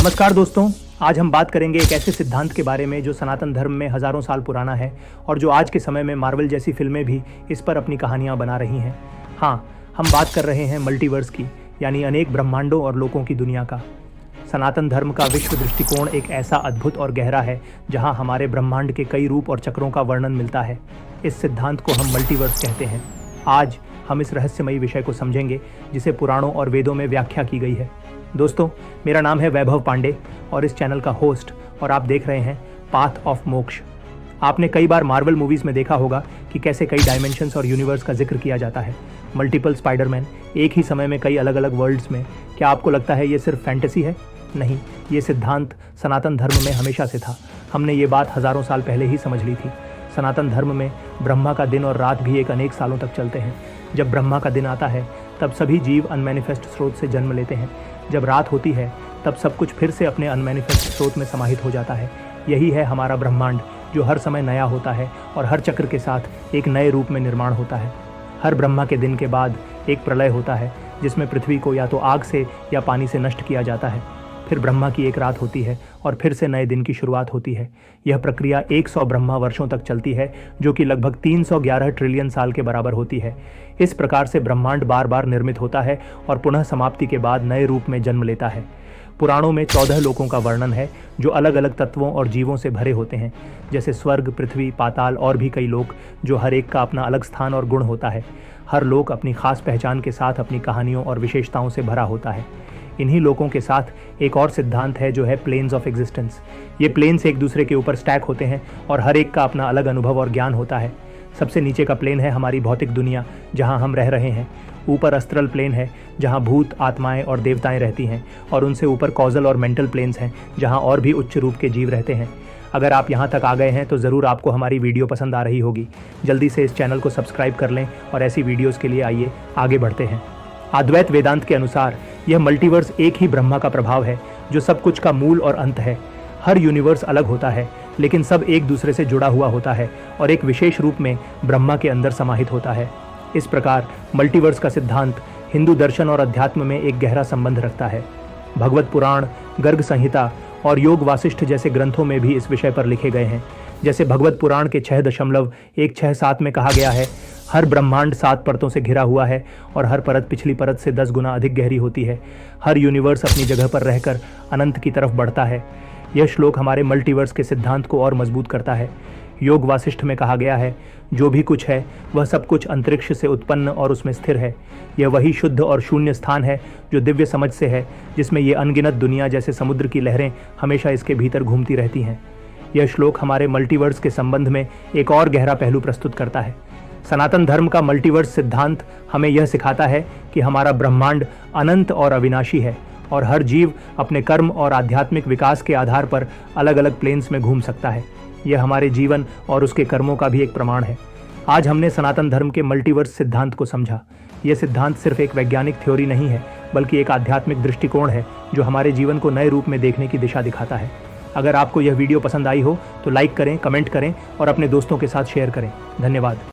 नमस्कार दोस्तों, आज हम बात करेंगे एक ऐसे सिद्धांत के बारे में जो सनातन धर्म में हजारों साल पुराना है और जो आज के समय में मार्वल जैसी फिल्में भी इस पर अपनी कहानियां बना रही हैं। हाँ, हम बात कर रहे हैं मल्टीवर्स की, यानी अनेक ब्रह्मांडों और लोकों की दुनिया का। सनातन धर्म का विश्व दृष्टिकोण एक ऐसा अद्भुत और गहरा है जहाँ हमारे ब्रह्मांड के कई रूप और चक्रों का वर्णन मिलता है। इस सिद्धांत को हम मल्टीवर्स कहते हैं। आज हम इस रहस्यमयी विषय को समझेंगे जिसे पुराणों और वेदों में व्याख्या की गई है। दोस्तों, मेरा नाम है वैभव पांडे और इस चैनल का होस्ट, और आप देख रहे हैं पाथ ऑफ मोक्ष। आपने कई बार मार्वल मूवीज में देखा होगा कि कैसे कई डायमेंशंस और यूनिवर्स का जिक्र किया जाता है। मल्टीपल स्पाइडरमैन, एक ही समय में कई अलग अलग वर्ल्ड्स में। क्या आपको लगता है ये सिर्फ फैंटेसी है? नहीं, ये सिद्धांत सनातन धर्म में हमेशा से था। हमने ये बात हजारों साल पहले ही समझ ली थी। सनातन धर्म में ब्रह्मा का दिन और रात भी एक अनेक सालों तक चलते हैं। जब ब्रह्मा का दिन आता है तब सभी जीव अनमैनिफेस्ट स्रोत से जन्म लेते हैं। जब रात होती है तब सब कुछ फिर से अपने अनमैनिफेस्ट स्रोत में समाहित हो जाता है। यही है हमारा ब्रह्मांड, जो हर समय नया होता है और हर चक्र के साथ एक नए रूप में निर्माण होता है। हर ब्रह्मा के दिन के बाद एक प्रलय होता है जिसमें पृथ्वी को या तो आग से या पानी से नष्ट किया जाता है। फिर ब्रह्मा की एक रात होती है और फिर से नए दिन की शुरुआत होती है। यह प्रक्रिया 100 ब्रह्मा वर्षों तक चलती है, जो कि लगभग 311 ट्रिलियन साल के बराबर होती है। इस प्रकार से ब्रह्मांड बार बार निर्मित होता है और पुनः समाप्ति के बाद नए रूप में जन्म लेता है। पुराणों में 14 लोकों का वर्णन है जो अलग अलग तत्वों और जीवों से भरे होते हैं, जैसे स्वर्ग, पृथ्वी, पाताल और भी कई लोक, जो हर एक का अपना अलग स्थान और गुण होता है। हर लोक अपनी खास पहचान के साथ अपनी कहानियों और विशेषताओं से भरा होता है। इन्हीं लोकों के साथ एक और सिद्धांत है जो है प्लेन्स ऑफ एग्जिस्टेंस। ये प्लेन्स एक दूसरे के ऊपर स्टैक होते हैं और हर एक का अपना अलग अनुभव और ज्ञान होता है। सबसे नीचे का प्लेन है हमारी भौतिक दुनिया, जहाँ हम रह रहे हैं। ऊपर अस्त्रल प्लेन है जहाँ भूत, आत्माएं और देवताएं रहती हैं, और उनसे ऊपर कॉजल और मेंटल प्लेन्स हैं जहाँ और भी उच्च रूप के जीव रहते हैं। अगर आप यहाँ तक आ गए हैं तो ज़रूर आपको हमारी वीडियो पसंद आ रही होगी। जल्दी से इस चैनल को सब्सक्राइब कर लें और ऐसी वीडियोज़ के लिए आइए आगे बढ़ते हैं। अद्वैत वेदांत के अनुसार यह मल्टीवर्स एक ही ब्रह्मा का प्रभाव है जो सब कुछ का मूल और अंत है। हर यूनिवर्स अलग होता है, लेकिन सब एक दूसरे से जुड़ा हुआ होता है और एक विशेष रूप में ब्रह्मा के अंदर समाहित होता है। इस प्रकार मल्टीवर्स का सिद्धांत हिंदू दर्शन और अध्यात्म में एक गहरा संबंध रखता है। भगवत पुराण, गर्ग संहिता और योग वासिष्ठ जैसे ग्रंथों में भी इस विषय पर लिखे गए हैं। जैसे भगवत पुराण के 6.167 में कहा गया है, हर ब्रह्मांड 7 परतों से घिरा हुआ है और हर परत पिछली परत से 10 गुना अधिक गहरी होती है। हर यूनिवर्स अपनी जगह पर रहकर अनंत की तरफ बढ़ता है। यह श्लोक हमारे मल्टीवर्स के सिद्धांत को और मजबूत करता है। योग वासिष्ठ में कहा गया है, जो भी कुछ है वह सब कुछ अंतरिक्ष से उत्पन्न और उसमें स्थिर है। यह वही शुद्ध और शून्य स्थान है जो दिव्य समझ से है, जिसमें ये अनगिनत दुनिया जैसे समुद्र की लहरें हमेशा इसके भीतर घूमती रहती हैं। यह श्लोक हमारे मल्टीवर्स के संबंध में एक और गहरा पहलू प्रस्तुत करता है। सनातन धर्म का मल्टीवर्स सिद्धांत हमें यह सिखाता है कि हमारा ब्रह्मांड अनंत और अविनाशी है और हर जीव अपने कर्म और आध्यात्मिक विकास के आधार पर अलग अलग प्लेन्स में घूम सकता है। यह हमारे जीवन और उसके कर्मों का भी एक प्रमाण है। आज हमने सनातन धर्म के मल्टीवर्स सिद्धांत को समझा। यह सिद्धांत सिर्फ एक वैज्ञानिक थ्योरी नहीं है, बल्कि एक आध्यात्मिक दृष्टिकोण है जो हमारे जीवन को नए रूप में देखने की दिशा दिखाता है। अगर आपको यह वीडियो पसंद आई हो तो लाइक करें, कमेंट करें और अपने दोस्तों के साथ शेयर करें। धन्यवाद।